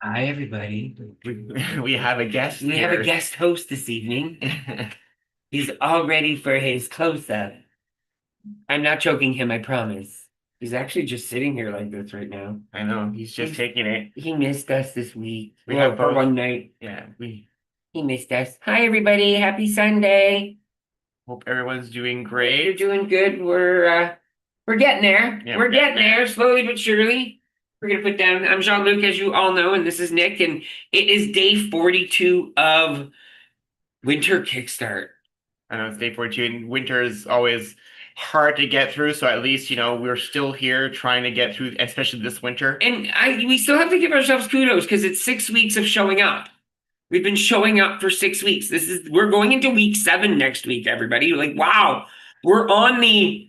Hi, everybody. We have a guest We have a here. guest host this evening. He's all ready for his close-up. I'm not choking him, I promise. He's actually just sitting here like this right now. I know he's just He's taking it. he missed us this week. We Well, have for both. one night. Yeah, we He missed us. Hi, everybody. Happy Sunday. hope everyone's doing You're great. doing good. We're getting there. Yeah, we're We're getting getting there. there, slowly but surely. We're gonna put down. I'm Jean-Luc, as you all know, and this is Nick, and it is day 42 of Winter Kickstart. I know it's day 42, and winter is always hard to get through. So at least we're still here trying to get through, especially this winter. And we still have to give ourselves kudos because it's 6 weeks of showing up. We've been showing up for 6 weeks. We're going into week 7 next week, everybody. Like, wow, we're on the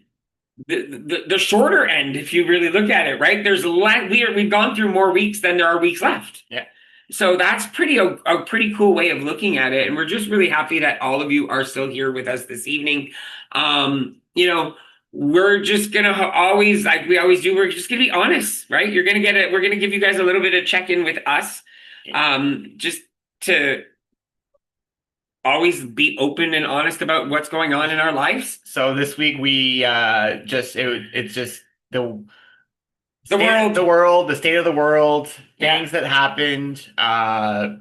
shorter end if you really look at it, right? We've gone through more weeks than there are weeks left. Yeah. So that's a pretty cool way of looking at it. And we're just really happy that all of you are still here with us this evening. Um, you know, we're just gonna always, like we always do, we're just gonna be honest, right? You're gonna get it, we're gonna give you guys a little bit of check-in with us. Just to always be open and honest about what's going on in our lives. So this week we it's just the The world. the state of the world, Yeah. things that happened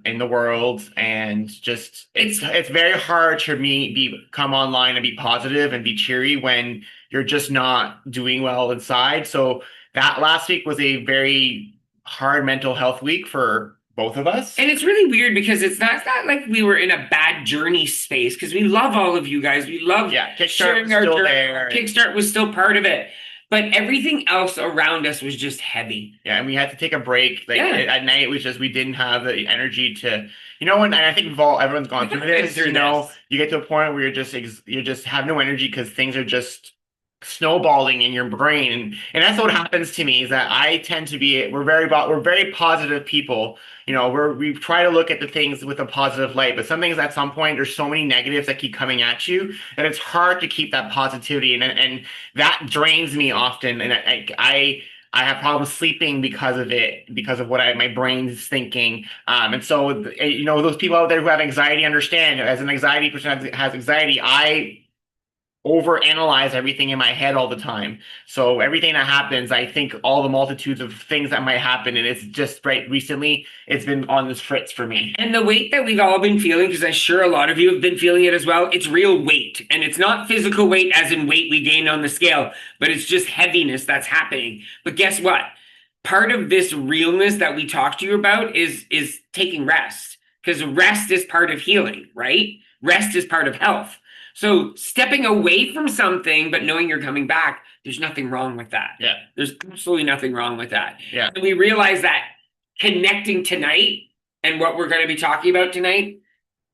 in the world, and just it's very hard to come online and be positive and be cheery when you're just not doing well inside. So that last week was a very hard mental health week for both of us. And it's really weird because it's not like we were in a bad journey space because we love all of you guys. We love KickStart sharing was our still journey. there. Kickstart was still part of it. But everything else around us was just heavy. Yeah, and we had to take a break. Like Yeah. at night, it was just we didn't have the energy to, when and I think everyone's gone through this. You get to a point where you just have no energy because things are just snowballing in your brain, and that's what happens to me. Is that I tend to be we're very positive people. We try to look at the things with a positive light, but some things at some point there's so many negatives that keep coming at you that it's hard to keep that positivity, and that drains me often, and I have problems sleeping because of it, because of what my brain's thinking. And so, those people out there who have anxiety understand. As an anxiety person has anxiety, I overanalyze everything in my head all the time. So everything that happens, I think all the multitudes of things that might happen, and it's just right recently, it's been on this fritz for me. And the weight that we've all been feeling, because I'm sure a lot of you have been feeling it as well, it's real weight. And it's not physical weight as in weight we gained on the scale, but it's just heaviness that's happening. But guess what? Part of this realness that we talk to you about is taking rest. Because rest is part of healing, right? Rest is part of health. So stepping away from something, but knowing you're coming back, there's nothing wrong with that. Yeah. There's absolutely nothing wrong with that. Yeah. And we realize that connecting tonight and what we're going to be talking about tonight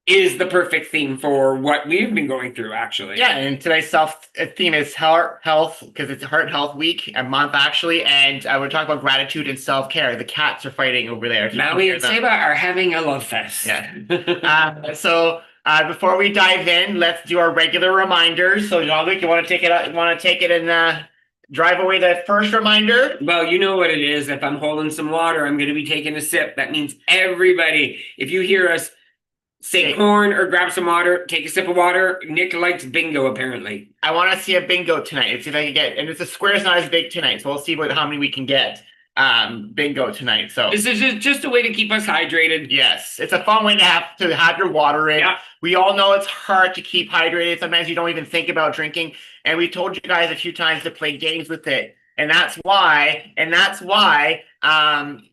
is the perfect theme for what we've been going through, actually. Yeah, and today's self theme is heart health because it's Heart Health Week, a month actually, and we're talking about gratitude and self care. The cats are fighting over there. Maui and Seba are having a love fest. Yeah. Before we dive in, let's do our regular reminders. So, Jean-Luc, you want to take it? You want to take it and drive away the first reminder? Well, you know what it is. If I'm holding some water, I'm going to be taking a sip. That means everybody, if you hear us say corn or grab some water, take a sip of water. Nick likes bingo, apparently. I want to see a bingo tonight. Let's see if I can get, and the square's not as big tonight, so we'll see how many we can get. Bingo tonight. So this is just a way to keep us hydrated. Yes, it's a fun way to have your water in. Yeah. We all know it's hard to keep hydrated. Sometimes you don't even think about drinking, and we told you guys a few times to play games with it, and that's why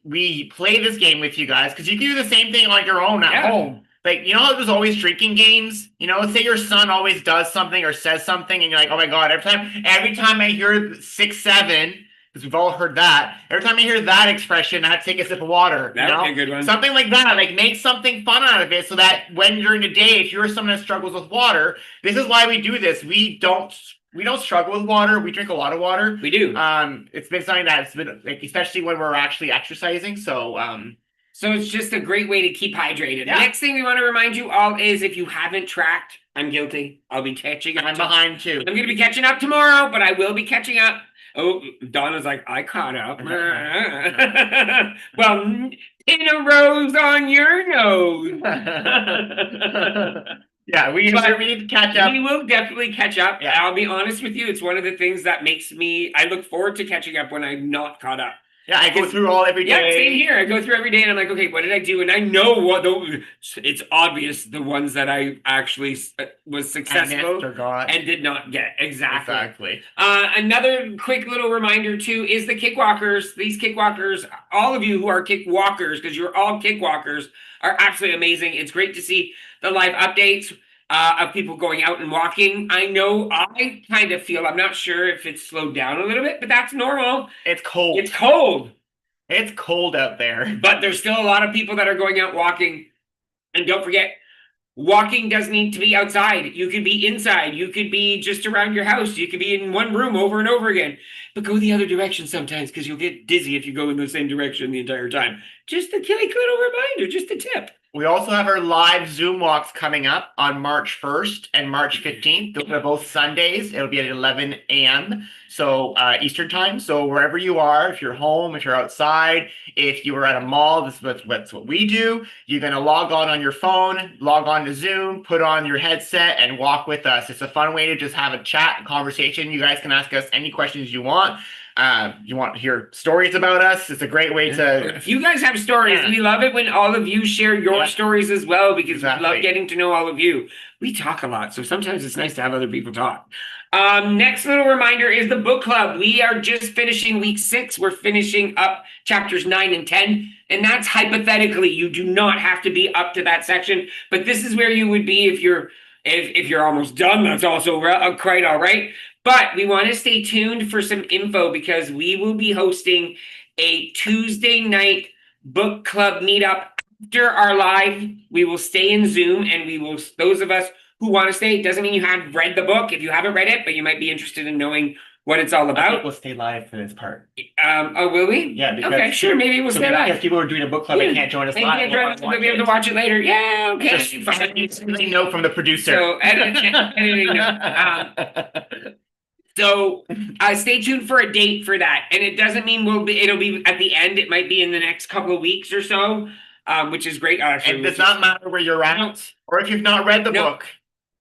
we play this game with you guys, because you can do the same thing on your own at home. Like, how there's always drinking games? Say your son always does something or says something, and you're like, oh my God, every time I hear 6-7, because we've all heard that. Every time I hear that expression, I have to take a sip of water. That would be a good one. Something like that. Like, make something fun out of it so that when during the day, if you're someone that struggles with water, this is why we do this. We don't struggle with water. We drink a lot of water. We do. It's been something that's been, like, especially when we're actually exercising. So it's just a great way to keep hydrated. Yeah. The next thing we want to remind you all is, if you haven't tracked, I'm guilty. I'll be catching up. I'm behind too. I'm going to be catching up tomorrow, but I will be catching up. Oh, Donna's like, I caught up. Well, in a rose on your nose. Yeah, we need to catch up. We will definitely catch up. Yeah. I'll be honest with you. It's one of the things that makes me, I look forward to catching up when I'm not caught up. Yeah, I go through all every day. Yeah, same here. I go through every day and I'm like, okay, what did I do? And I know what it's obvious the ones that I actually was successful and did not get. Exactly. Another quick little reminder too is the Kickwalkers. These Kickwalkers, all of you who are Kickwalkers, because you're all Kickwalkers, are absolutely amazing. It's great to see the live updates of people going out and walking. I know I kind of feel, I'm not sure if it's slowed down a little bit, but that's normal. It's cold. It's cold. It's cold out there. But there's still a lot of people that are going out walking. And don't forget, walking doesn't need to be outside. You could be inside. You could be just around your house. You could be in one room over and over again. But go the other direction sometimes because you'll get dizzy if you go in the same direction the entire time. Just a quick little reminder, just a tip. We also have our live Zoom walks coming up on March 1st and March 15th. Those are both Sundays. It'll be at 11 a.m. So Eastern time. So wherever you are, if you're home, if you're outside, if you are at a mall, that's what we do. You're going to log on your phone, log on to Zoom, put on your headset and walk with us. It's a fun way to just have a chat, conversation. You guys can ask us any questions you want. You want to hear stories about us? It's a great way to. If you guys have stories, we love it when all of you share your stories as well because we love getting to know all of you. We talk a lot, so sometimes it's nice to have other people talk. Next little reminder is the book club. We are just finishing week 6. We're finishing up chapters 9 and 10, and that's hypothetically. You do not have to be up to that section, but this is where you would be if you're almost done. That's also quite all right. But we want to stay tuned for some info because we will be hosting a Tuesday night book club meetup after our live. We will stay in Zoom and we will, those of us who want to stay, it doesn't mean you have read the book if you haven't read it, but you might be interested in knowing what it's all about. We'll stay live for this part. Oh, will we? Yeah. Okay, sure. Maybe we'll stay live. Because people are doing a book club and can't join us live. They'll be able to watch it later. Yeah, okay. Just editing note from the producer. So, editing note. So stay tuned for a date for that. And it doesn't mean it'll be at the end. It might be in the next couple of weeks or so, which is great. It does not matter where you're at or if you've not read the book.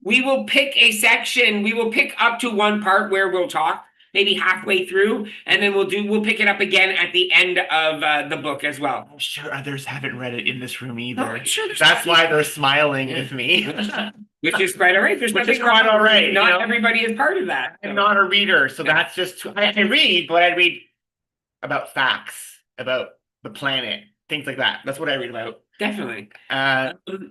We will pick a section. We will pick up to one part where we'll talk, maybe halfway through, and then we'll pick it up again at the end of the book as well. I'm sure others haven't read it in this room either. No, I'm sure that's why they're smiling with me. Which is quite all right. There's nothing quite all right. Not everybody is part of that. I'm not a reader, so that's just I read, but I read about facts, about the planet, things like that. That's what I read about. Definitely.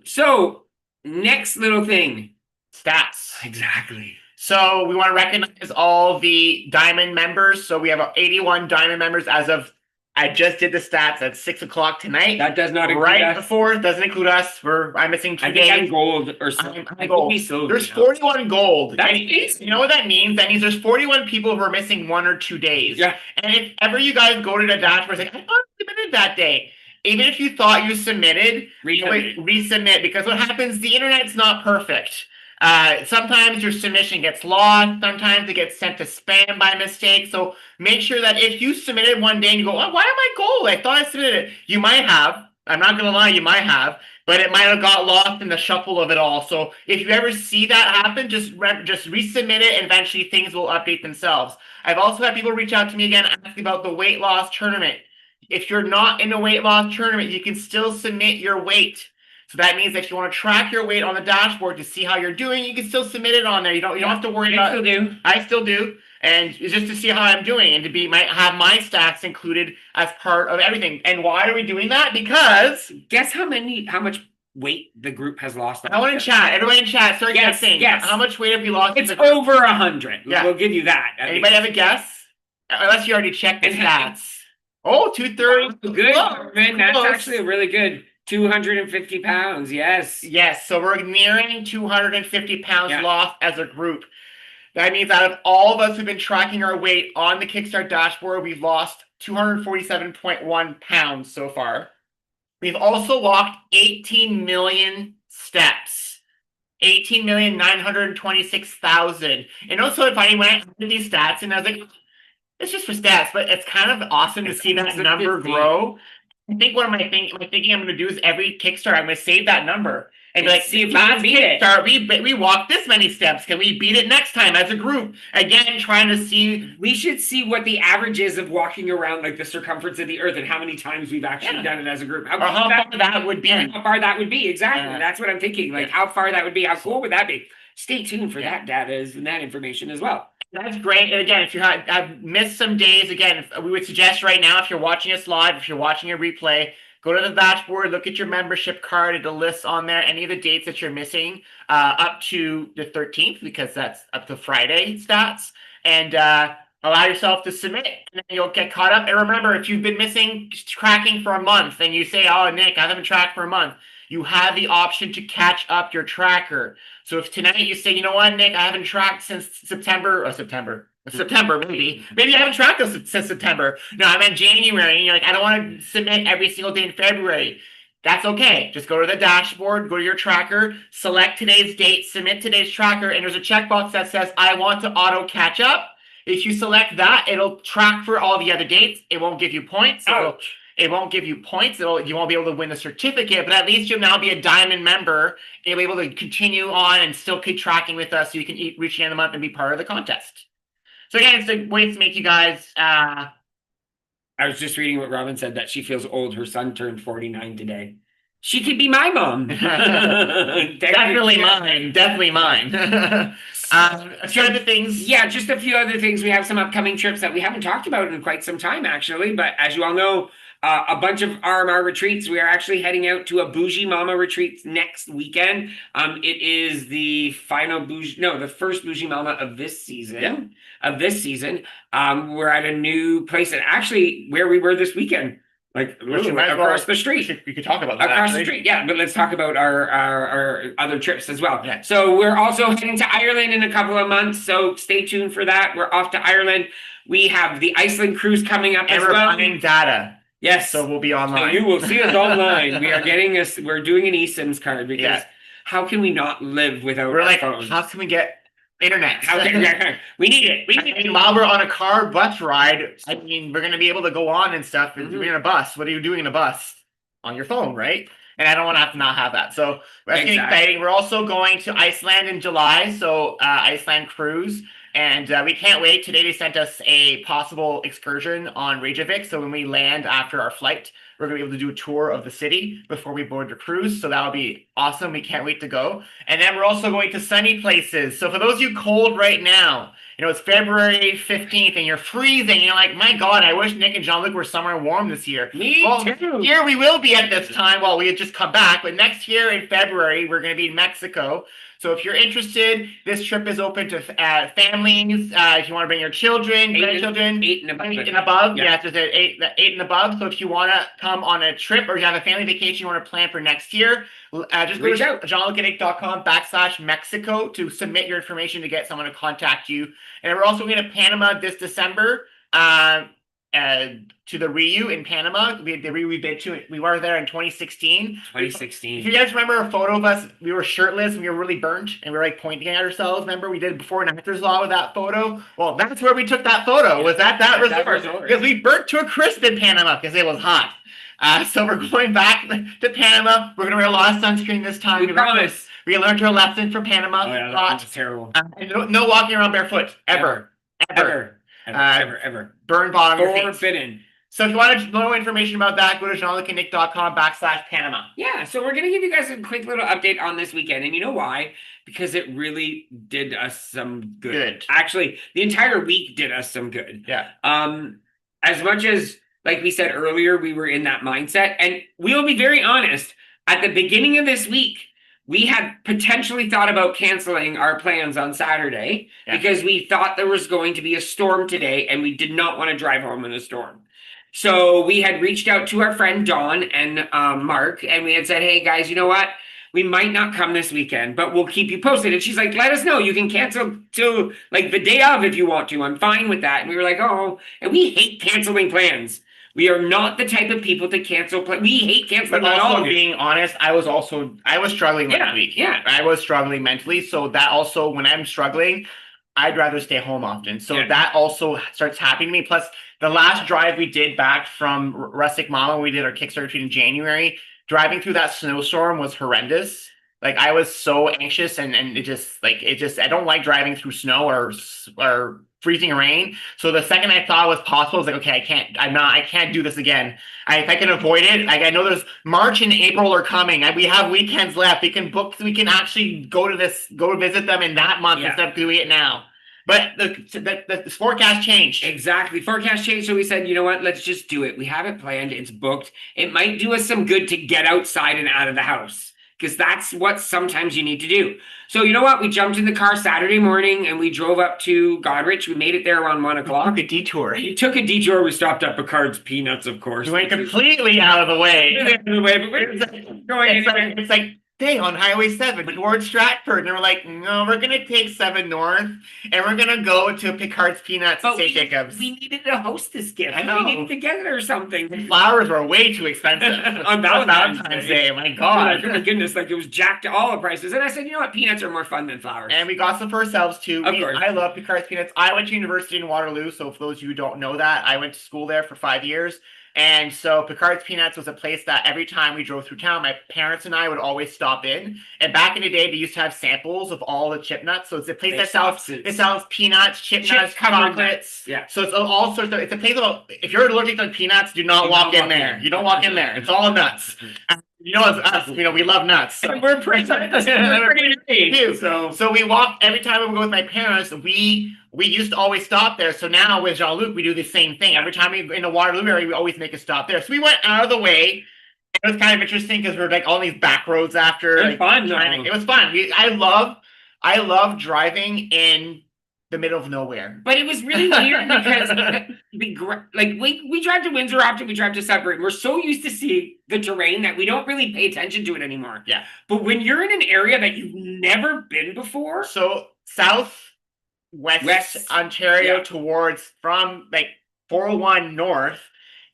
So next little thing. Stats. Exactly. So we want to recognize all the Diamond members. So we have 81 Diamond members as of, I just did the stats at 6 o'clock tonight. That does not include us. Before, doesn't include us. I'm missing 2 days. I think I'm gold or something. I'm gold. There's 41 gold. That's amazing. You know what that means? That means there's 41 people who are missing 1 or 2 days. Yeah. And if ever you guys go to the dashboard and say, I thought I submitted that day. Even if you thought you submitted, resubmit, because what happens, the internet's not perfect. Sometimes your submission gets lost. Sometimes it gets sent to spam by mistake. So make sure that if you submitted one day and you go, oh, why am I gold? I thought I submitted it. You might have. I'm not going to lie, you might have. But it might have got lost in the shuffle of it all. So if you ever see that happen, just resubmit it and eventually things will update themselves. I've also had people reach out to me again asking about the weight loss tournament. If you're not in a weight loss tournament, you can still submit your weight. So that means if you want to track your weight on the dashboard to see how you're doing, you can still submit it on there. You don't have to worry about it. I still do. And it's just to see how I'm doing and to have my stats included as part of everything. And why are we doing that? Because guess how much weight the group has lost. Everybody in chat, start guessing. Yes. How much weight have you lost? It's over 100. Yeah. We'll give you that. Anybody have a guess? Unless you already checked the stats. Oh, 230. Good, man. That's actually really good. 250 pounds, yes. Yes, so we're nearing 250 pounds lost as a group. That means out of all of us who've been tracking our weight on the KickStart dashboard, we've lost 247.1 pounds so far. We've also walked 18 million steps. 18,926,000. And also funny when I did these stats and I was like, it's just for stats, but it's kind of awesome to see that number grow. think what my thinking I'm going to do is every Kickstart, I'm going to save that number and be like, see if we last can beat it. Kickstart, we walked this many steps. Can we beat it next time as a group? Again, trying to see. We should see what the average is of walking around like the circumference of the earth and how many times we've actually done it as a group. Or how far that would be. How far that would be. Exactly. That's what I'm thinking. Like how far that would be. How cool would that be? Stay tuned for that data and that information as well. That's great. And again, if you have missed some days, again, we would suggest right now, if you're watching us live, if you're watching a replay, go to the dashboard, look at your membership card. It'll list on there any of the dates that you're missing up to the 13th, because that's up to Friday stats. And allow yourself to submit, and then you'll get caught up. And remember, if you've been missing tracking for a month and you say, oh, Nick, I haven't tracked for a month, you have the option to catch up your tracker. So if tonight you say, you know what, Nick, I haven't tracked since September, maybe I haven't tracked since September. No, I meant January. And you're like, I don't want to submit every single day in February. That's okay. Just go to the dashboard, go to your tracker, select today's date, submit today's tracker, and there's a checkbox that says, I want to auto catch up. If you select that, it'll track for all the other dates. It won't give you points. It won't give you points. You won't be able to win the certificate, but at least you'll now be a diamond member and you'll be able to continue on and still keep tracking with us so you can reach the end of the month and be part of the contest. So again, it's a way to make you guys... I was just reading what Robin said, that she feels old. Her son turned 49 today. She could be my mom. Definitely mine. A few other things. Yeah, just a few other things. We have some upcoming trips that we haven't talked about in quite some time, actually. But as you all know, a bunch of RMR retreats. We are actually heading out to a Bougie Mama retreat next weekend. It is the first Bougie Mama of this season. Yeah. We're at a new place, and actually where we were this weekend. Like across the street. We could talk about that. Across the street, yeah. But let's talk about our other trips as well. Yeah. So we're also heading to Ireland in a couple of months. So stay tuned for that. We're off to Ireland. We have the Iceland cruise coming up as well. And we're finding data. Yes. So we'll be online. So you will see us online. We're doing an eSIMs card because how can we not live without our phones? How can we get internet? We need it. While we're on a car bus ride, I mean, we're going to be able to go on and stuff. Mm-hmm. We're in a bus. What are you doing in a bus? On your phone, right? And I don't want to have to not have that. So that's getting exciting. We're also going to Iceland in July. So Iceland cruise. And we can't wait. Today they sent us a possible excursion on Reykjavik. So when we land after our flight, we're going to be able to do a tour of the city before we board the cruise. So that'll be awesome. We can't wait to go. And then we're also going to sunny places. So for those of you cold right now, it's February 15th and you're freezing. You're like, my God, I wish Nick and Jean-Luc were somewhere warm this year. Me too. Here we will be at this time. Well, we had just come back. But next year in February, we're going to be in Mexico. So if you're interested, this trip is open to families. If you want to bring your children, grandchildren, 8 and above. Yeah, just 8 and above. So if you want to come on a trip or you have a family vacation you want to plan for next year, just go to jeanlucandnick.com/Mexico to submit your information to get someone to contact you. And we're also going to Panama this December. To the Rio in Panama. The Rio we've been to. We were there in 2016. If you guys remember a photo of us, we were shirtless and we were really burnt and we were like pointing at ourselves. Remember we did before and after's law with that photo? Well, that's where we took that photo. Was at that resort. Because we burnt to a crisp in Panama because it was hot. So we're going back to Panama. We're going to wear a lot of sunscreen this time. We promise. We learned our lesson from Panama. Oh, yeah, that's terrible. No walking around barefoot. Ever. Burn bottom. Forbidden. So if you want to know information about that, go to jeanlucandnick.com/Panama. Yeah, so we're going to give you guys a quick little update on this weekend. And you know why? Because it really did us some good. Actually, the entire week did us some good. Yeah. As much as, like we said earlier, we were in that mindset. And we'll be very honest, at the beginning of this week, we had potentially thought about canceling our plans on Saturday because we thought there was going to be a storm today and we did not want to drive home in a storm. So we had reached out to our friend Dawn and Mark, and we had said, hey guys, you know what? We might not come this weekend, but we'll keep you posted. And she's like, let us know. You can cancel till like the day of if you want to. I'm fine with that. And we were like, oh, and we hate canceling plans. We are not the type of people to cancel plans. We hate canceling. But also, being honest, I was struggling last week. Yeah. I was struggling mentally. So that also, when I'm struggling, I'd rather stay home often. So that also starts happening to me. Plus, the last drive we did back from Rustic Mama, we did our Kickstart retreat in January. Driving through that snowstorm was horrendous. Like I was so anxious, and I don't like driving through snow or freezing rain. So the second I thought it was possible, I was like, okay, I can't do this again. If I can avoid it, I know there's March and April are coming. We have weekends left. We can book. We can actually go to visit them in that month instead of doing it now. But the forecast changed. Exactly. Forecast changed. So we said, you know what? Let's just do it. We have it planned. It's booked. It might do us some good to get outside and out of the house, because that's what sometimes you need to do. So you know what? We jumped in the car Saturday morning and we drove up to Goderich. We made it there around 1 o'clock. We took a detour. We stopped at Picard's Peanuts, of course. We went completely out of the way. It's like stay on Highway 7 towards Stratford. And we're like, no, we're going to take 7 north and we're going to go to Picard's Peanuts and St. Jacobs. We needed a hostess gift. I know. We needed to get it or something. The flowers were way too expensive on Valentine's Day. My God. Oh my goodness, like it was jacked to all the prices. And I said, you know what? Peanuts are more fun than flowers. And we got some for ourselves too. Of course. I love Picard's Peanuts. I went to university in Waterloo. So for those of you who don't know that, I went to school there for 5 years. And so Picard's Peanuts was a place that every time we drove through town, my parents and I would always stop in. And back in the day, they used to have samples of all the chip nuts. So it's a place that sells peanuts, chip nuts, chocolates. Yeah. So it's all sorts of. It's a place about. If you're allergic to peanuts, do not walk in there. You don't walk in there. It's all nuts. You know, it's us. You know, we love nuts. So. We're pretty too. So we walk every time we go with my parents. We used to always stop there. So now with Jean-Luc, we do the same thing. Every time we in the Waterloo area, we always make a stop there. So we went out of the way. It was kind of interesting because we're like all these back roads after. It was fun. It was fun. I love driving in the middle of nowhere. But it was really weird because we drive to Windsor often, we drive to Sudbury. We're so used to seeing the terrain that we don't really pay attention to it anymore. Yeah. But when you're in an area that you've never been before. So West Ontario towards from like 401 north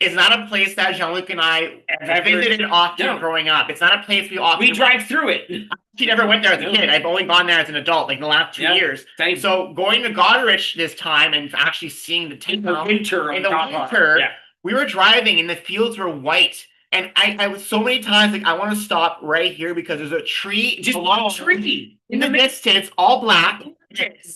is not a place that Jean-Luc and I visited often growing up. It's not a place we drive through it. She never went there as a kid. I've only gone there as an adult, like in the last 2 years. Same. So going to Goderich this time and actually seeing the town in the winter, we were driving and the fields were white. And I was so many times like I want to stop right here because there's a tree, just a tree in the distance, all black.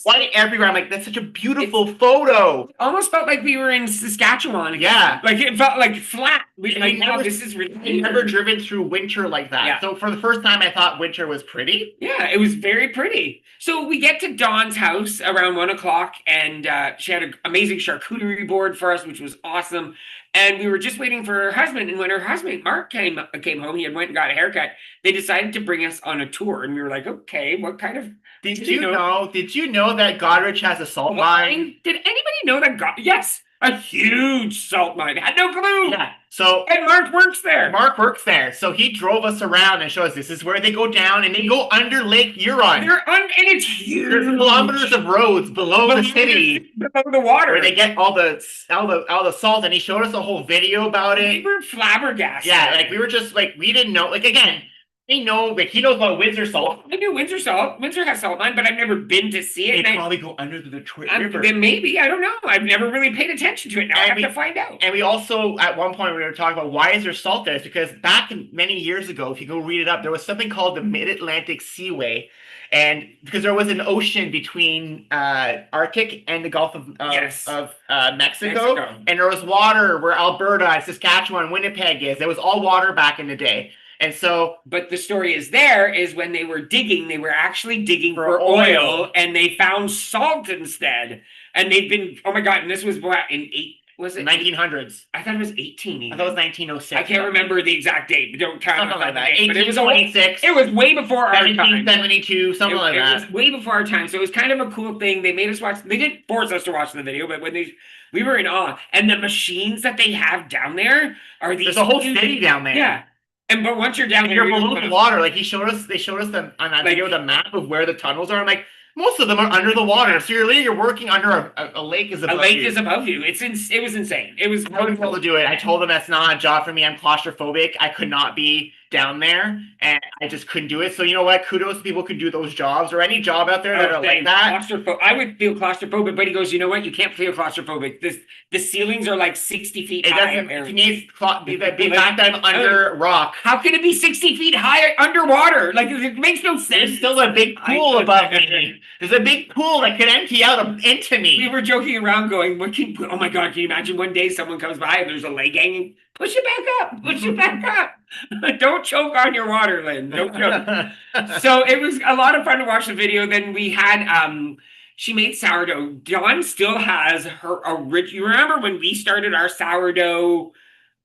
White everywhere. I'm like, that's such a beautiful photo. It almost felt like we were in Saskatchewan. Yeah. Like it felt like flat. This is really. I've never driven through winter like that. Yeah. So for the first time, I thought winter was pretty. Yeah, it was very pretty. So we get to Dawn's house around 1 o'clock, and she had an amazing charcuterie board for us, which was awesome. And we were just waiting for her husband. And when her husband, Mark, came home, he had went and got a haircut. They decided to bring us on a tour. And we were like, okay, what kind of... Did you know that Goderich has a salt mine? Did anybody know that? Yes, a huge salt mine. I had no clue. Yeah. So and Mark works there. So he drove us around and showed us this is where they go down and they go under Lake Huron. And it's huge. There's kilometers of roads below the city, below the water, where they get all the salt. And he showed us a whole video about it. We were flabbergasted. Yeah, like we were just like we didn't know. Like again. I know, like he knows about Windsor salt. I knew Windsor salt. Windsor has salt mine, but I've never been to see it. They probably go under the Detroit River. Then maybe, I don't know. I've never really paid attention to it. Now I have to find out. And we also, at one point, we were talking about why is there salt there? It's because back many years ago, if you go read it up, there was something called the Mid-Atlantic Seaway. And because there was an ocean between Arctic and the Gulf of Mexico. And there was water where Alberta and Saskatchewan, Winnipeg is. There was all water back in the day. And so, but the story is when they were digging, they were actually digging for oil and they found salt instead. And they've been, oh my God, and this was what, was it 1900s? I thought it was 18. I thought it was 1906. I can't remember the exact date, but don't count something like that. But it was 1826. It was way before our time. 1772, something like that. It was way before our time. So it was kind of a cool thing. They made us watch. They didn't force us to watch the video, but when we were in awe. And the machines that they have down there are these. There's a whole city down there. Yeah. But once you're down there, you're below the water. Like they showed us on that video the map of where the tunnels are. I'm like, most of them are under the water. So you're working under a lake is above you. A lake is above you. It was insane. It was I wouldn't be able to do it. I told them that's not a job for me. I'm claustrophobic. I could not be down there, and I just couldn't do it. So you know what? Kudos to people who can do those jobs or any job out there that are like that. I would feel claustrophobic, but he goes, you know what? You can't feel claustrophobic. The ceilings are like 60 feet high. It needs the fact that I'm under rock. How can it be 60 feet high underwater? Like it makes no sense. There's still a big pool above me. There's a big pool that could empty out into me. We were joking around going, oh my God, can you imagine one day someone comes by and there's a leg hanging? Push it back up. Push it back up. Don't choke on your water, Lynn. Don't choke. So it was a lot of fun to watch the video. Then we had she made sourdough. Dawn still has her original. You remember when we started our sourdough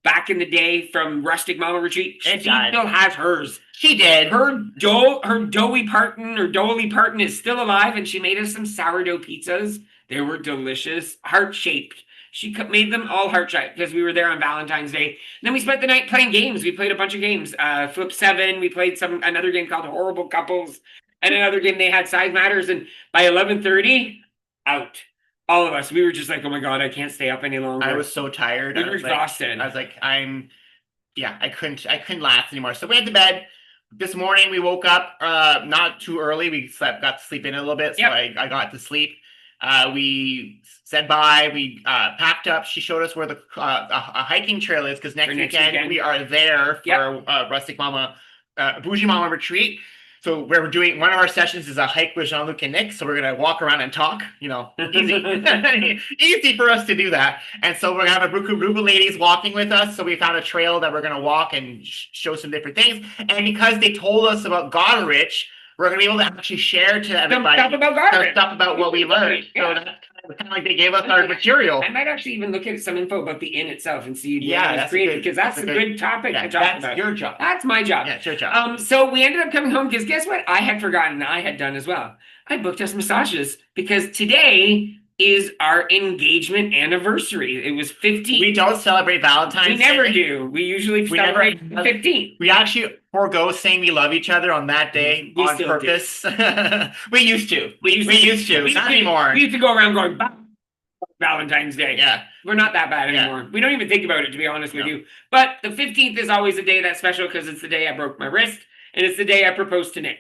back in the day from Rustic Mama Retreat? She still has hers. She did. Her Dolly Parton is still alive, and she made us some sourdough pizzas. They were delicious, heart-shaped. She made them all heart-shaped because we were there on Valentine's Day. And then we spent the night playing games. We played a bunch of games. Flip 7. We played another game called Horrible Couples. And another game they had Size Matters. And by 11:30, out. All of us. We were just like, oh my God, I can't stay up any longer. I was so tired. We were exhausted. I was like, I couldn't last anymore. So we went to bed. This morning we woke up not too early. We got to sleep in a little bit. So I got to sleep. We said bye. We packed up. She showed us where a hiking trail is because next weekend we are there for Rustic Mama, Bougie Mama Retreat. So we're doing one of our sessions is a hike with Jean-Luc and Nick. So we're gonna walk around and talk. You know, easy for us to do that. And so we're gonna have a group of ladies walking with us. So we found a trail that we're gonna walk and show some different things. And because they told us about Goderich, we're going to be able to actually share to everybody stuff about what we learned. So that's kind of like they gave us our material. I might actually even look at some info about the inn itself and see that's creative, because that's a good topic to talk about. That's your job. That's my job. Yeah, it's your job. So we ended up coming home because guess what? I had forgotten I had done as well. I booked us massages because today is our engagement anniversary. It was 15. We don't celebrate Valentine's Day. We never do. We usually celebrate 15. We actually forego saying we love each other on that day on purpose. We used to. We used to. Not anymore. We used to go around going, Valentine's Day. Yeah. We're not that bad anymore. We don't even think about it, to be honest with you. But the 15th is always a day that's special because it's the day I broke my wrist and it's the day I proposed to Nick.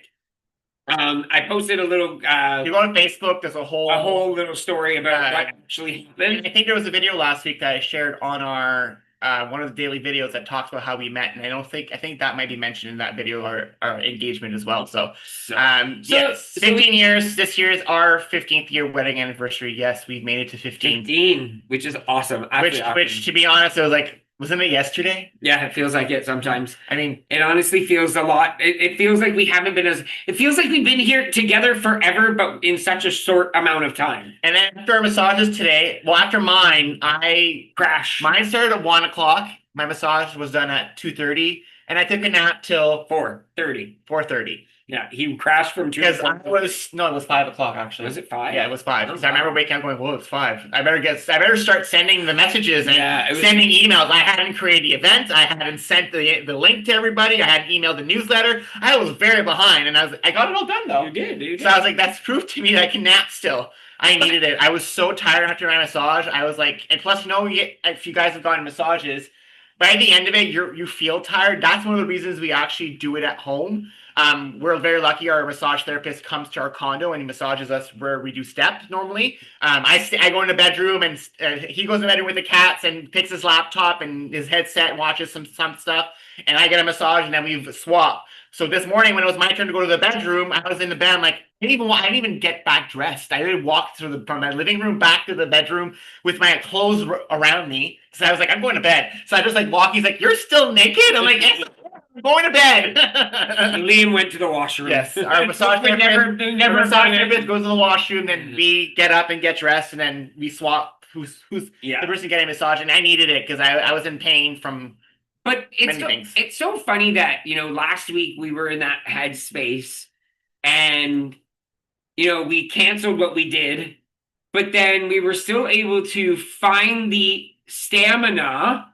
I posted a little you go on Facebook, there's a whole little story about what actually happened. I think there was a video last week that I shared on our one of the daily videos that talks about how we met, and I think that might be mentioned in that video, our engagement as well. So 15 years. This year is our 15th year wedding anniversary. Yes, we've made it to 15, which is awesome. Which to be honest, it was like, wasn't it yesterday? Yeah, it feels like it sometimes. I mean, it honestly feels a lot. It feels like we haven't been it feels like we've been here together forever, but in such a short amount of time. And then after our massages today, after mine, I crashed. Mine started at 1 o'clock. My massage was done at 2:30, and I took a nap till 4:30. 4:30. Yeah, he crashed from 2 because it was 5 o'clock actually. Was it 5? Yeah, it was 5. Because I remember waking up going, "Whoa, it's 5. I better start sending the messages and sending emails." I hadn't created the event. I hadn't sent the link to everybody. I hadn't emailed the newsletter. I was very behind, and I got it all done though. You did. So I was like, "That's proof to me that I can nap still." I needed it. I was so tired after my massage. I was like, and plus, if you guys have gotten massages, by the end of it, you feel tired. That's one of the reasons we actually do it at home. We're very lucky. Our massage therapist comes to our condo and he massages us where we do steps normally. I go in the bedroom and he goes in the bedroom with the cats and picks his laptop and his headset and watches some stuff. And I get a massage and then we swap. So this morning when it was my turn to go to the bedroom, I was in the bed. I'm like, I didn't even get back dressed. I didn't walk from my living room back to the bedroom with my clothes around me. So I was like, I'm going to bed. So I just like walk. He's like, you're still naked? I'm like, yes, I'm going to bed. Liam went to the washroom. Yes, our massage therapist goes to the washroom. Then we get up and get dressed, and then we swap. Who's the person getting a massage? And I needed it because I was in pain from. But it's so funny that, last week we were in that headspace and, we canceled what we did, but then we were still able to find the stamina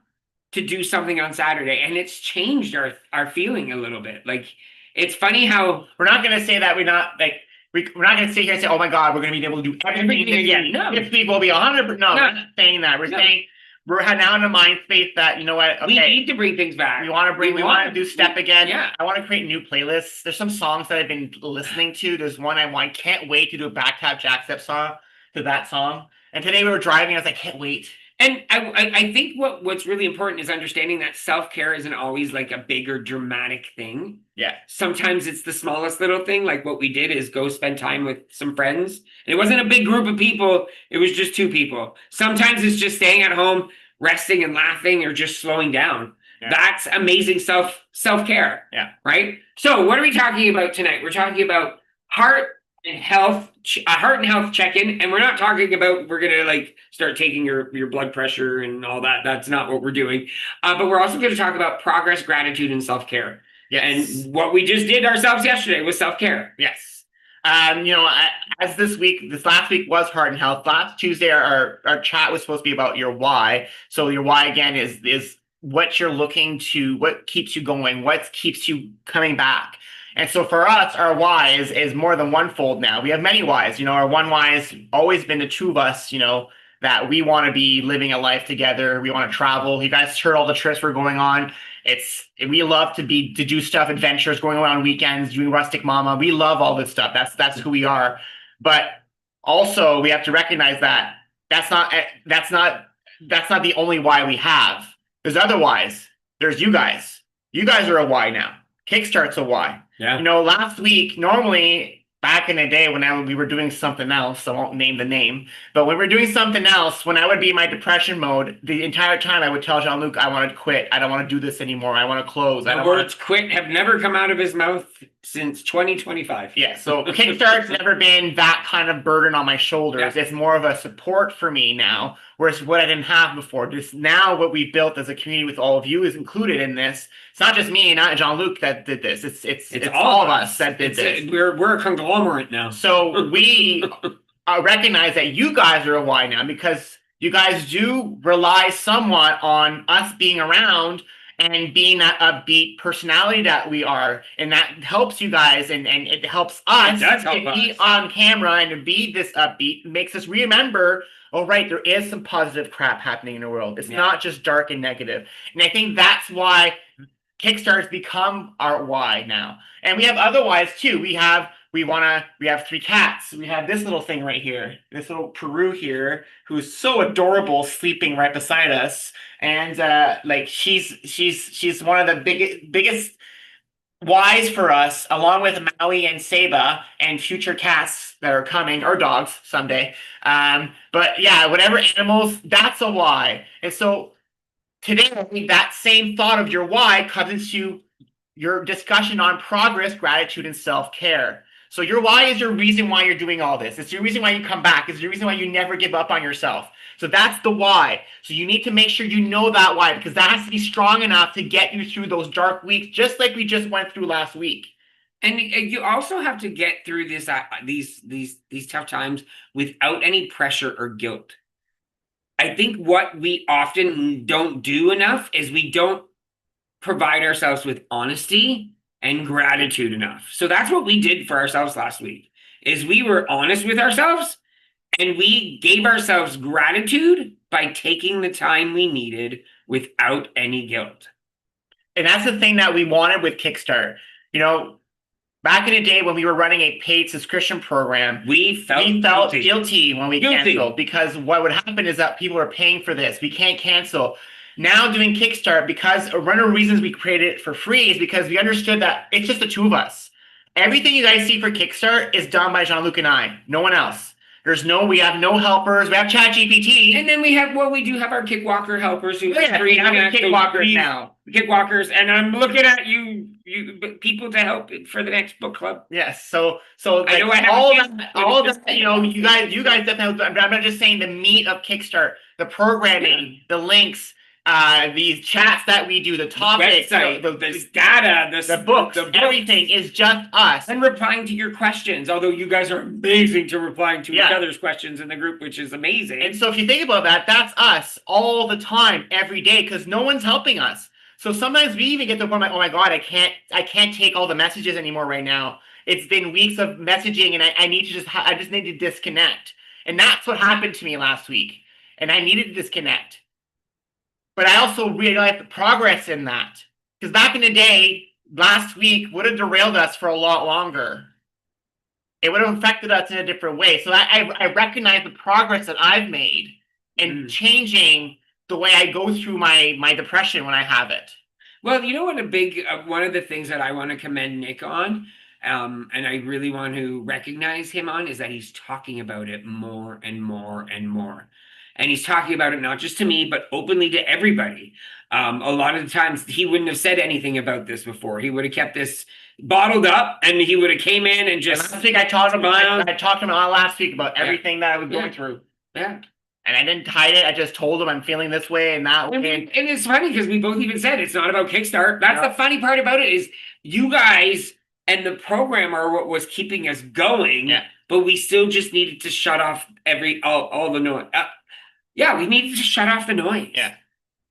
to do something on Saturday. And it's changed our feeling a little bit. Like, it's funny how we're not going to say that we're not going to sit here and say, oh my God, we're going to be able to do everything again. No. If people will be 100%. No, we're not saying that. We're saying we're now in a mind space that, you know what, We okay, need to bring things back. we want to do step again. Yeah. I want to create new playlists. There's some songs that I've been listening to. There's one I can't wait to do a back tap jack step song to that song. And today we were driving, I was like, can't wait. And I think what's really important is understanding that self-care isn't always like a big or dramatic thing. Yeah. Sometimes it's the smallest little thing, like what we did is go spend time with some friends. And it wasn't a big group of people, it was just 2 people. Sometimes it's just staying at home, resting and laughing, or just slowing down. Yeah. That's amazing self-care. Yeah. Right? So what are we talking about tonight? We're talking about heart and health, a heart and health check-in, and we're not talking about we're gonna like start taking your blood pressure and all that. That's not what we're doing. But we're also going to talk about progress, gratitude, and self-care. Yes. And what we just did ourselves yesterday was self-care. Yes. As this last week was heart and health. Last Tuesday, our chat was supposed to be about your why. So your why again is what you're looking to, what keeps you going, what keeps you coming back. And so for us, our why is more than one-fold now. We have many whys. Our one why has always been the 2 of us, that we want to be living a life together. We want to travel. You guys heard all the trips we're going on. We love to do stuff, adventures, going around weekends, doing rustic mama. We love all this stuff. That's who we are. But also we have to recognize that that's not the only why we have. There's other whys. There's you guys. You guys are a why now. KickStart's a why. Yeah. Last week, normally back in the day when we were doing something else, I won't name the name, but when we were doing something else, when I would be in my depression mode, the entire time I would tell Jean-Luc, I want to quit. I don't want to do this anymore. I want to close. The words quit have never come out of his mouth since 2025. Yeah, so KickStart's never been that kind of burden on my shoulders. Yeah. It's more of a support for me now, whereas what I didn't have before. Just now what we've built as a community with all of you is included in this. It's not just me, not Jean-Luc that did this. It's all of us that did this. We're a conglomerate now. So we recognize that you guys are a why now, because you guys do rely somewhat on us being around and being that upbeat personality that we are, and that helps you guys, and it helps us to be on camera and to be this upbeat. It makes us remember, oh right, there is some positive crap happening in the world. It's not just dark and negative. And I think that's why KickStart has become our why now. And we have other whys too. We have 3 cats. We have this little thing right here, this little Peru here, who's so adorable, sleeping right beside us. And she's one of the biggest whys for us, along with Maui and Saba and future cats that are coming, or dogs someday. But yeah, whatever animals, that's a why. And so today, I think that same thought of your why comes into your discussion on progress, gratitude, and self-care. So your why is your reason why you're doing all this. It's your reason why you come back. It's your reason why you never give up on yourself. So that's the why. So you need to make sure you know that why, because that has to be strong enough to get you through those dark weeks, just like we just went through last week. And you also have to get through these tough times without any pressure or guilt. I think what we often don't do enough is we don't provide ourselves with honesty and gratitude enough. So that's what we did for ourselves last week, is we were honest with ourselves and we gave ourselves gratitude by taking the time we needed without any guilt. And that's the thing that we wanted with KickStart. Back in the day when we were running a paid subscription program, we felt guilty when we canceled, because what would happen is that people are paying for this. We can't cancel. Now doing KickStart, because one of the reasons we created it for free is because we understood that it's just the 2 of us. Everything you guys see for KickStart is done by Jean-Luc and I, no one else. We have no helpers. We have ChatGPT. And then we do have our Kickwalker helpers who we have Kickwalkers now. Kickwalkers, and I'm looking at you people to help for the next book club. Yes. So like, all that, you guys definitely. I'm not just saying the meat of KickStart, the programming, the links, these chats that we do, the topics, the website, the data, the books, everything is just us. And replying to your questions, although you guys are amazing to replying to each other's questions in the group, which is amazing. And so if you think about that, that's us all the time, every day, because no one's helping us. So sometimes we even get to the point like, oh my God, I can't take all the messages anymore right now. It's been weeks of messaging, and I just need to disconnect. And that's what happened to me last week. And I needed to disconnect. But I also realized the progress in that. Because back in the day, last week would have derailed us for a lot longer. It would have affected us in a different way. So I recognize the progress that I've made in changing the way I go through my depression when I have it. Well, you know what, one of the things that I want to commend Nick on, and I really want to recognize him on, is that he's talking about it more and more and more. And he's talking about it not just to me, but openly to everybody. A lot of the times he wouldn't have said anything about this before. He would have kept this bottled up, and he would have came in and just. And last week I talked to him last week about everything that I was going through. Yeah. And I didn't hide it. I just told him I'm feeling this way and that way. And it's funny because we both even said it's not about KickStart. That's the funny part about it, is you guys and the program are what was keeping us going. Yeah. But we still just needed to shut off all the noise. We needed to shut off the noise. Yeah.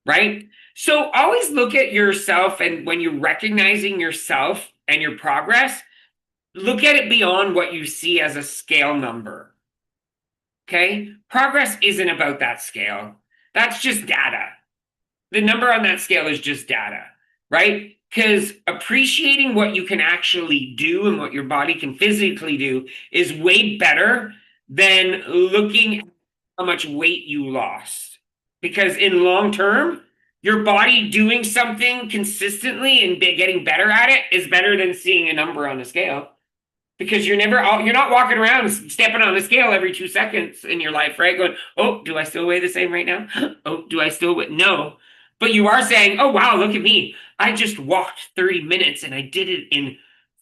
Right? So always look at yourself, and when you're recognizing yourself and your progress, look at it beyond what you see as a scale number. Okay? Progress isn't about that scale. That's just data. The number on that scale is just data, right? Because appreciating what you can actually do and what your body can physically do is way better than looking at how much weight you lost. Because in long term, your body doing something consistently and getting better at it is better than seeing a number on the scale. Because you're not walking around stepping on the scale every 2 seconds in your life, right? Going, oh, do I still weigh the same right now? Oh, do I still weigh? No. But you are saying, oh, wow, look at me. I just walked 30 minutes and I did it in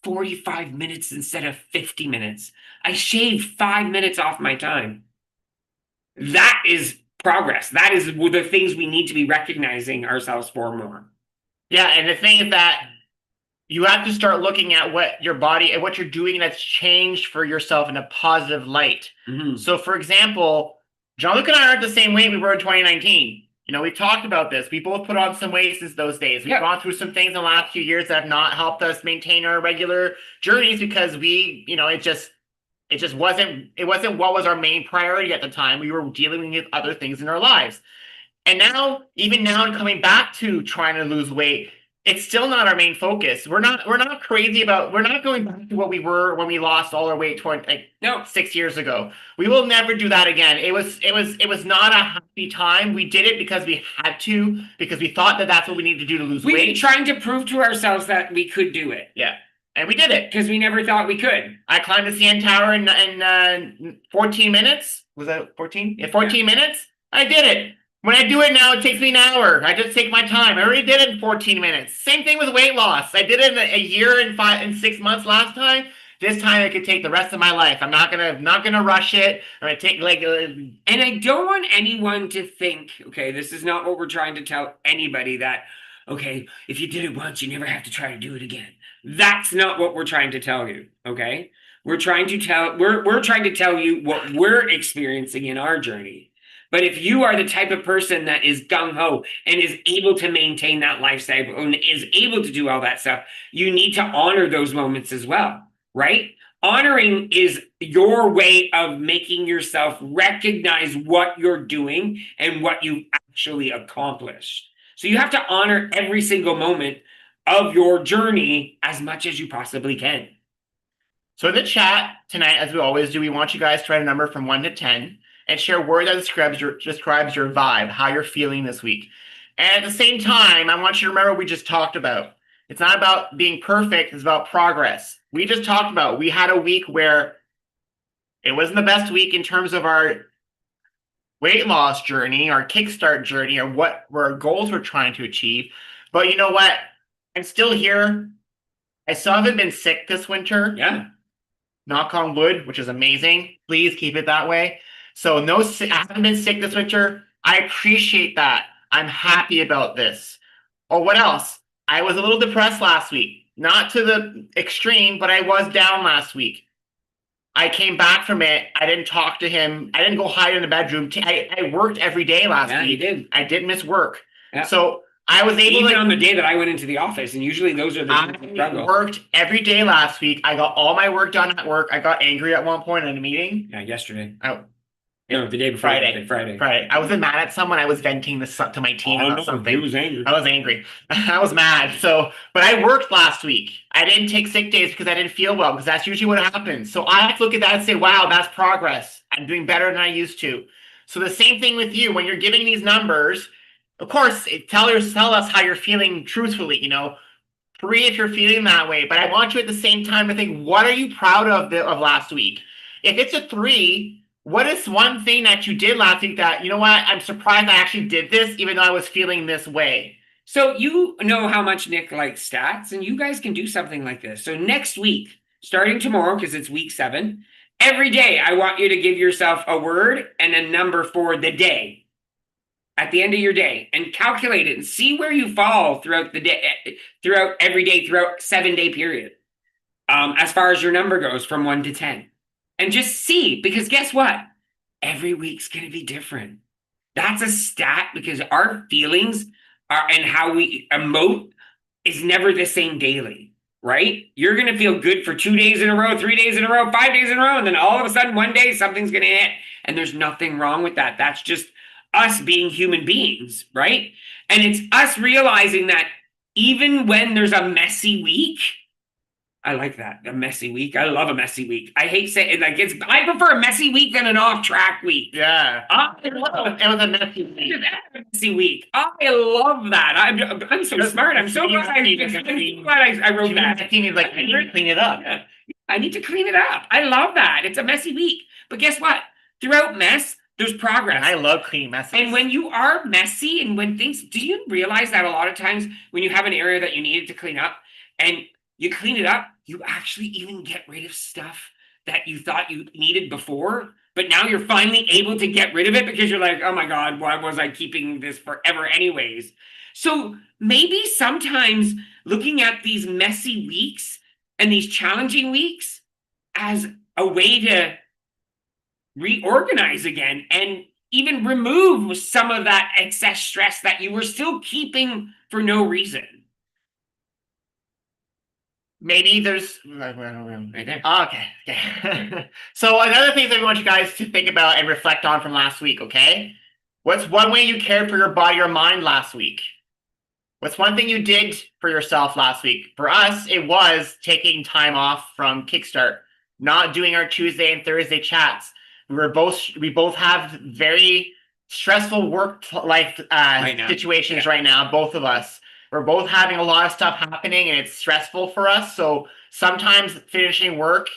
45 minutes instead of 50 minutes. I shaved 5 minutes off my time. That is progress. That is the things we need to be recognizing ourselves for more. Yeah, and the thing is that you have to start looking at what your body and what you're doing that's changed for yourself in a positive light. Mm-hmm. So, for example, Jean-Luc and I aren't the same weight we were in 2019. You know, we talked about this. We both put on some weight since those days. We've gone through some things in the last few years that have not helped us maintain our regular journeys because it just wasn't what was our main priority at the time. We were dealing with other things in our lives. And now, even now, coming back to trying to lose weight, it's still not our main focus. We're not going back to what we were when we lost all our weight 6 years ago. We will never do that again. It was not a happy time. We did it because we had to, because we thought that that's what we needed to do to lose weight. We were trying to prove to ourselves that we could do it. Yeah. And we did it. Because we never thought we could. I climbed the CN Tower in 14 minutes. Was that 14? Yeah, 14 minutes. I did it. When I do it now, it takes me an hour. I just take my time. I already did it in 14 minutes. Same thing with weight loss. I did it in a year and 6 months last time. This time it could take the rest of my life. I'm not gonna rush it. I'm gonna take And I don't want anyone to think, okay, this is not what we're trying to tell anybody, that, okay, if you did it once, you never have to try to do it again. That's not what we're trying to tell you, okay? We're trying to tell you what we're experiencing in our journey. But if you are the type of person that is gung-ho and is able to maintain that lifestyle and is able to do all that stuff, you need to honor those moments as well, right? Honoring is your way of making yourself recognize what you're doing and what you actually accomplished. So you have to honor every single moment of your journey as much as you possibly can. So in the chat tonight, as we always do, we want you guys to write a number from 1 to 10. And share a word that describes your vibe, how you're feeling this week. And at the same time, I want you to remember what we just talked about. It's not about being perfect, it's about progress. We just talked about, we had a week where it wasn't the best week in terms of our weight loss journey, our KickStart journey, or what our goals we're trying to achieve. But you know what? I'm still here. I still haven't been sick this winter. Yeah. Knock on wood, which is amazing. Please keep it that way. So I haven't been sick this winter. I appreciate that. I'm happy about this. Oh, what else? I was a little depressed last week. Not to the extreme, but I was down last week. I came back from it. I didn't talk to him. I didn't go hide in the bedroom. I worked every day last week. You did. I didn't miss work. Yeah. So I was able Even on the day that I went into the office, and usually those are the I worked every day last week. I got all my work done at work. I got angry at one point in a meeting. Yeah, yesterday. No, the day before Friday. Friday. I wasn't mad at someone. I was venting this to my team Oh, about no, something. he was angry. I was angry. I was mad. So, but I worked last week. I didn't take sick days because I didn't feel well, because that's usually what happens. So I have to look at that and say, wow, that's progress. I'm doing better than I used to. So the same thing with you. When you're giving these numbers, of course, tell us how you're feeling truthfully, 3 if you're feeling that way. But I want you at the same time to think, what are you proud of last week? If it's a 3, what is one thing that you did last week that, you know what, I'm surprised I actually did this, even though I was feeling this way? So you know how much Nick likes stats, and you guys can do something like this. So next week, starting tomorrow, because it's week 7, every day I want you to give yourself a word and a number for the day at the end of your day, and calculate it and see where you fall throughout the day, throughout every day, throughout 7-day period. As far as your number goes from 1 to 10. And just see, because guess what? Every week's going to be different. That's a stat, because our feelings are and how we emote is never the same daily, right? You're going to feel good for 2 days in a row, 3 days in a row, 5 days in a row, and then all of a sudden one day something's going to hit. And there's nothing wrong with that. That's just us being human beings, right? And it's us realizing that even when there's a messy week, I like that. A messy week. I love a messy week. I hate saying I prefer a messy week than an off-track week. Yeah. It was a messy week. I love that. I'm so smart. I'm so glad I wrote that. I need to clean it up. Yeah. I need to clean it up. I love that. It's a messy week. But guess what? Throughout mess, there's progress. And I love clean messes. And when you are messy and when things, do you realize that a lot of times when you have an area that you needed to clean up and you clean it up, you actually even get rid of stuff that you thought you needed before, but now you're finally able to get rid of it because you're like, oh my God, why was I keeping this forever anyways? So maybe sometimes looking at these messy weeks and these challenging weeks as a way to reorganize again and even remove some of that excess stress that you were still keeping for no reason. Maybe there's right there. Okay. So another thing that we want you guys to think about and reflect on from last week, okay? What's one way you cared for your body or mind last week? What's one thing you did for yourself last week? For us, it was taking time off from KickStart, not doing our Tuesday and Thursday chats. We both have very stressful work life situations right now, both of us. We're both having a lot of stuff happening and it's stressful for us. So sometimes finishing work,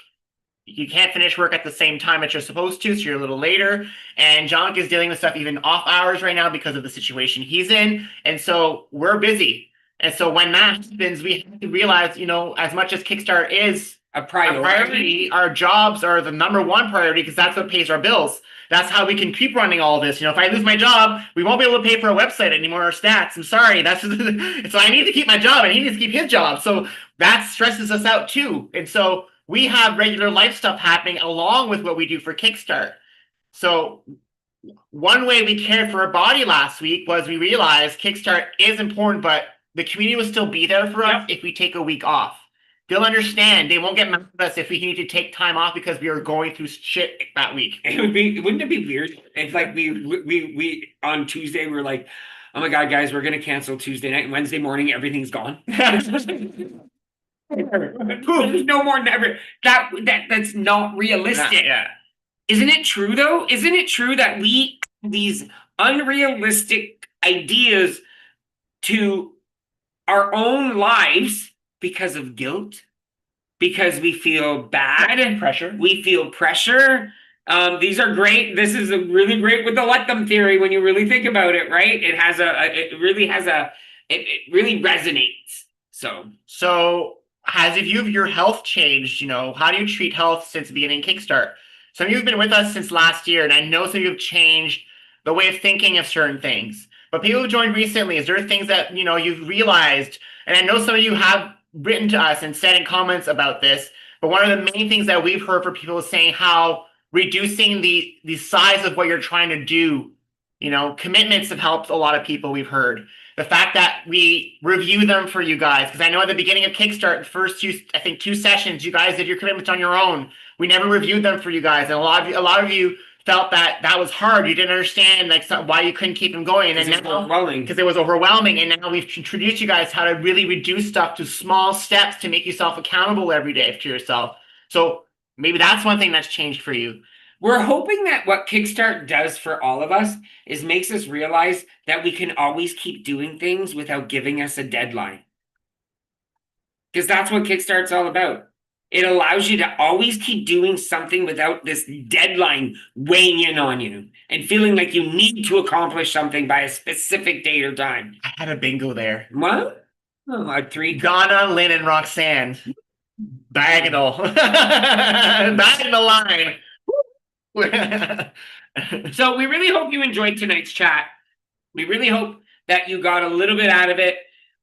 you can't finish work at the same time that you're supposed to, so you're a little later. And Jean-Luc is dealing with stuff even off hours right now because of the situation he's in. And so we're busy. And so when that happens, we have to realize, as much as KickStart is a priority, our jobs are the number one priority because that's what pays our bills. That's how we can keep running all this. If I lose my job, we won't be able to pay for a website anymore or stats. I'm sorry. So I need to keep my job and he needs to keep his job. So that stresses us out too. And so we have regular life stuff happening along with what we do for KickStart. So one way we cared for our body last week was we realized KickStart is important, but the community will still be there for us if we take a week off. They'll understand. They won't get mad at us if we need to take time off because we are going through shit that week. Wouldn't it be weird if like we on Tuesday we were like, oh my God, guys, we're gonna cancel Tuesday night and Wednesday morning, everything's gone. There's no more never. That's not realistic. Yeah. Isn't it true though? Isn't it true that we these unrealistic ideas to our own lives because of guilt, because we feel bad, Pressure. We feel pressure. These are great. This is a really great with the let them theory when you really think about it, right? It really resonates. So has your health changed? How do you treat health since the beginning of KickStart? Some of you have been with us since last year, and I know some of you have changed the way of thinking of certain things. But people who joined recently, is there things that you've realized? And I know some of you have written to us and said in comments about this, but one of the main things that we've heard from people is saying how reducing the size of what you're trying to do, commitments have helped a lot of people. We've heard the fact that we review them for you guys, because I know at the beginning of KickStart, the first two sessions, you guys did your commitments on your own. We never reviewed them for you guys, and a lot of you felt that that was hard. You didn't understand like why you couldn't keep them going. And then now, because it was overwhelming, and now we've introduced you guys how to really reduce stuff to small steps to make yourself accountable every day to yourself. So maybe that's one thing that's changed for you. We're hoping that what KickStart does for all of us is makes us realize that we can always keep doing things without giving us a deadline. Because that's what KickStart's all about. It allows you to always keep doing something without this deadline weighing in on you and feeling like you need to accomplish something by a specific date or time. I had a bingo there. What? Oh, 3. Donna, Lynn, and Roxanne. Diagonal. Diagonal line. So we really hope you enjoyed tonight's chat. We really hope that you got a little bit out of it,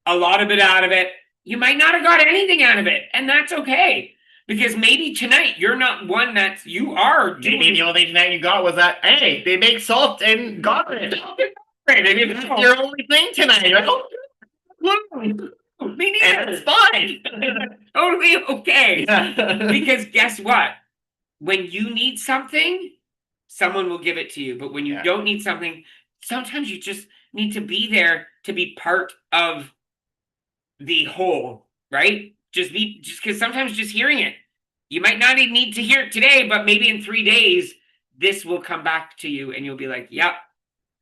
a lot of it out of it. You might not have got anything out of it, and that's okay. Because maybe tonight you're not one that you are doing. Maybe the only thing tonight you got was that, hey, they make salt and garlic. Maybe that's your only thing tonight. You're like, oh, me neither. and it's fine. Totally okay. Because guess what? When you need something, someone will give it to you. But when you don't need something, sometimes you just need to be there to be part of the whole, right? Just because sometimes just hearing it, you might not even need to hear it today, but maybe in 3 days, this will come back to you and you'll be like, yep,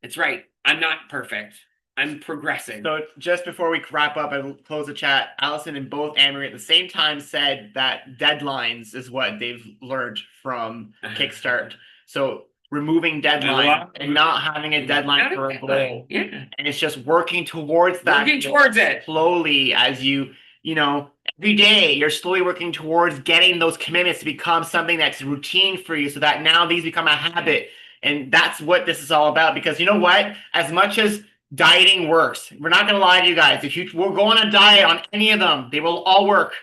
that's right. I'm not perfect. I'm progressing. So just before we wrap up and close the chat, Allison and both Anne-Marie at the same time said that deadlines is what they've learned from KickStart. So removing deadlines and not having a deadline for a goal. Yeah. And it's just working towards that. Working towards it. Slowly as you know, every day you're slowly working towards getting those commitments to become something that's routine for you so that now these become a habit. And that's what this is all about. Because you know what? As much as dieting works, we're not going to lie to you guys. If you will go on a diet on any of them, they will all work.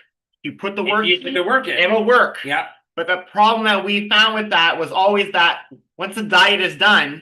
You put the work in, it will work. Yeah. But the problem that we found with that was always that once the diet is done,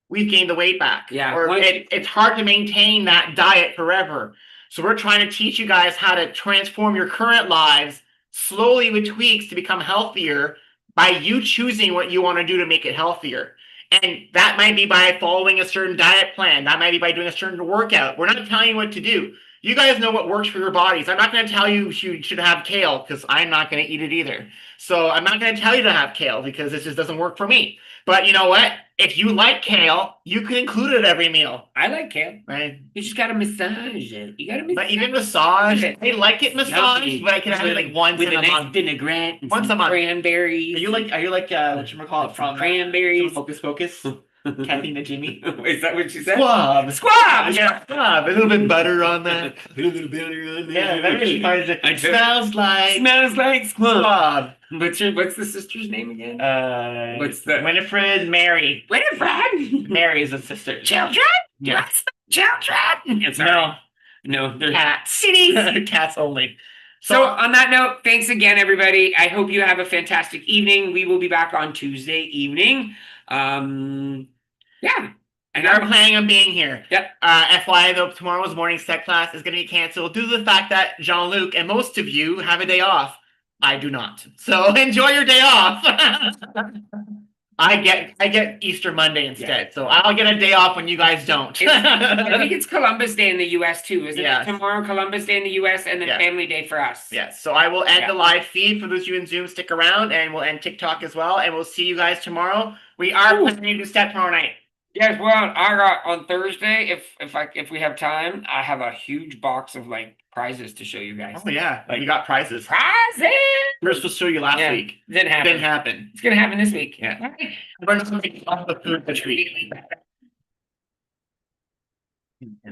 we've gained the weight back. Yeah. Or it's hard to maintain that diet forever. So we're trying to teach you guys how to transform your current lives slowly with tweaks to become healthier by you choosing what you want to do to make it healthier. And that might be by following a certain diet plan. That might be by doing a certain workout. We're not telling you what to do. You guys know what works for your bodies. I'm not going to tell you you should have kale because I'm not going to eat it either. So I'm not going to tell you to have kale because it just doesn't work for me. But you know what? If you like kale, you can include it at every meal. I like kale. Right? You just got to massage it. You got to massage But even massage, I like it massaged, but I can have it like once with in a a nice month. vinaigrette and Once some a month. cranberries. Are you like whatchamacallit from cranberries? Focus Focus? Kathy Najimy. Is that what she said? Squab. Squab! Yeah, squab. A little bit butter on that. Put a little butter on Yeah, there. maybe she finds it. Smells like squab. squab. What's the sister's name again? What's the Winifred Mary. Winifred? Mary is a sister. Children? Yes. Children? It's no, they're Cats. cities. Cats only. So on that note, thanks again, everybody. I hope you have a fantastic evening. We will be back on Tuesday evening. Yeah. And I'm planning on being here. Yep. FYI, though, tomorrow's morning set class is going to be canceled due to the fact that Jean-Luc and most of you have a day off. I do not. So enjoy your day off. I get Easter Monday instead. So I'll get a day off when you guys don't. I think it's Columbus Day in the US too, isn't Yes. it? Tomorrow, Columbus Day in the US, and then Family Day for us. Yes. So I will end the live feed for those of you in Zoom. Stick around, and we'll end TikTok as well. And we'll see you guys tomorrow. We are planning to start tomorrow night. Yes, well, I got on Thursday. If we have time, I have a huge box of like prizes to show you guys. Oh yeah, like you got prizes. Prizes. We were supposed to show you last week. Didn't happen. It's gonna happen this week. Yeah. We're going to make the food this week.